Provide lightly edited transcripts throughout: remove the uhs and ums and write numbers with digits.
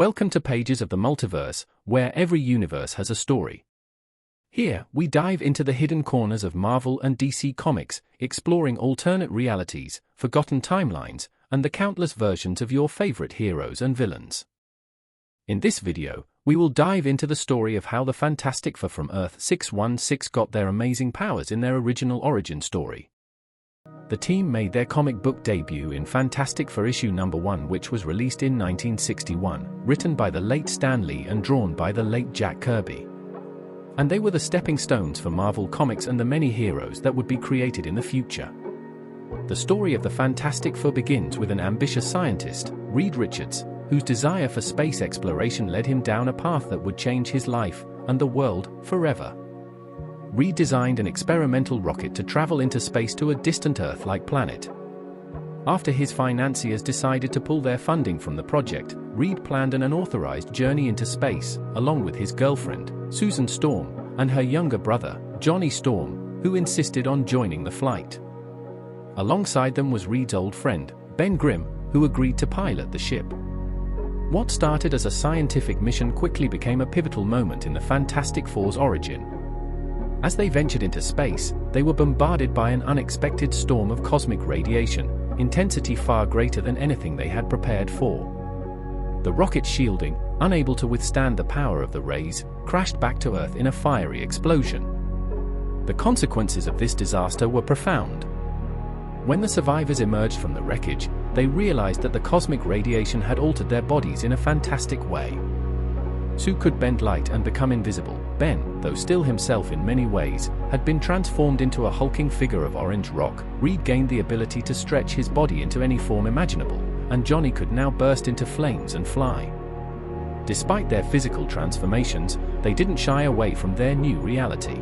Welcome to Pages of the Multiverse, where every universe has a story. Here, we dive into the hidden corners of Marvel and DC Comics, exploring alternate realities, forgotten timelines, and the countless versions of your favorite heroes and villains. In this video, we will dive into the story of how the Fantastic Four from Earth-616 got their amazing powers in their original origin story. The team made their comic book debut in Fantastic Four issue number 1, which was released in 1961, written by the late Stan Lee and drawn by the late Jack Kirby. And they were the stepping stones for Marvel Comics and the many heroes that would be created in the future. The story of the Fantastic Four begins with an ambitious scientist, Reed Richards, whose desire for space exploration led him down a path that would change his life and the world forever. Reed designed an experimental rocket to travel into space to a distant Earth-like planet. After his financiers decided to pull their funding from the project, Reed planned an unauthorized journey into space, along with his girlfriend, Susan Storm, and her younger brother, Johnny Storm, who insisted on joining the flight. Alongside them was Reed's old friend, Ben Grimm, who agreed to pilot the ship. What started as a scientific mission quickly became a pivotal moment in the Fantastic Four's origin. As they ventured into space, they were bombarded by an unexpected storm of cosmic radiation, intensity far greater than anything they had prepared for. The rocket's shielding, unable to withstand the power of the rays, crashed back to Earth in a fiery explosion. The consequences of this disaster were profound. When the survivors emerged from the wreckage, they realized that the cosmic radiation had altered their bodies in a fantastic way. Sue could bend light and become invisible. Ben, though still himself in many ways, had been transformed into a hulking figure of orange rock. Reed gained the ability to stretch his body into any form imaginable, and Johnny could now burst into flames and fly. Despite their physical transformations, they didn't shy away from their new reality.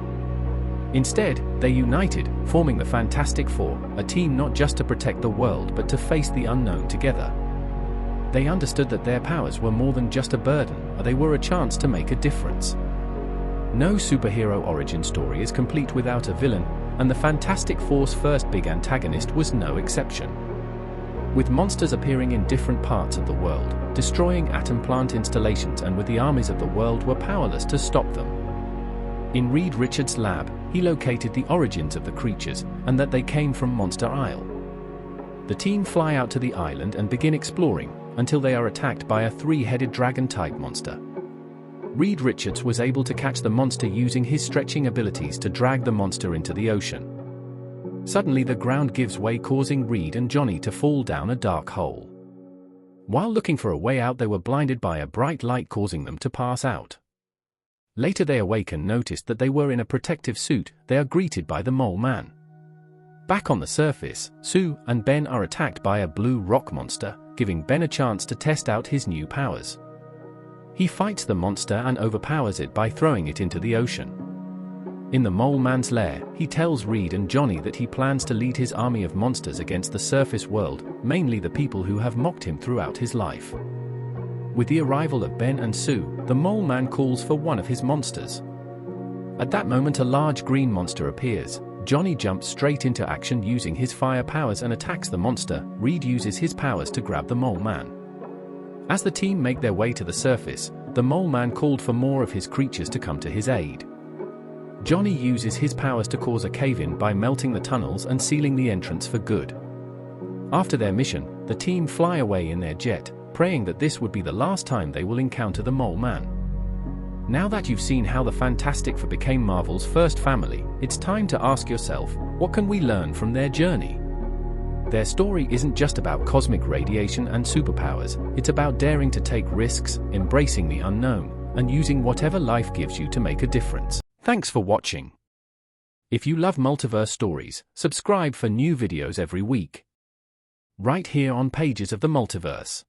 Instead, they united, forming the Fantastic Four, a team not just to protect the world but to face the unknown together. They understood that their powers were more than just a burden, they were a chance to make a difference. No superhero origin story is complete without a villain, and the Fantastic Four's first big antagonist was no exception. With monsters appearing in different parts of the world, destroying atom plant installations, and with the armies of the world were powerless to stop them. In Reed Richards' lab, he located the origins of the creatures, and that they came from Monster Isle. The team fly out to the island and begin exploring, until they are attacked by a three-headed dragon-type monster. Reed Richards was able to catch the monster using his stretching abilities to drag the monster into the ocean. Suddenly the ground gives way, causing Reed and Johnny to fall down a dark hole. While looking for a way out, they were blinded by a bright light, causing them to pass out. Later they awake and noticed that they were in a protective suit. They are greeted by the Mole Man. Back on the surface, Sue and Ben are attacked by a blue rock monster, giving Ben a chance to test out his new powers. He fights the monster and overpowers it by throwing it into the ocean. In the Mole Man's lair, he tells Reed and Johnny that he plans to lead his army of monsters against the surface world, mainly the people who have mocked him throughout his life. With the arrival of Ben and Sue, the Mole Man calls for one of his monsters. At that moment, a large green monster appears. Johnny jumps straight into action using his fire powers and attacks the monster. Reed uses his powers to grab the Mole Man. As the team make their way to the surface, the Mole Man called for more of his creatures to come to his aid. Johnny uses his powers to cause a cave-in by melting the tunnels and sealing the entrance for good. After their mission, the team fly away in their jet, praying that this would be the last time they will encounter the Mole Man. Now that you've seen how the Fantastic Four became Marvel's first family, it's time to ask yourself, what can we learn from their journey? Their story isn't just about cosmic radiation and superpowers, it's about daring to take risks, embracing the unknown, and using whatever life gives you to make a difference. Thanks for watching. If you love multiverse stories, subscribe for new videos every week. Right here on Pages of the Multiverse.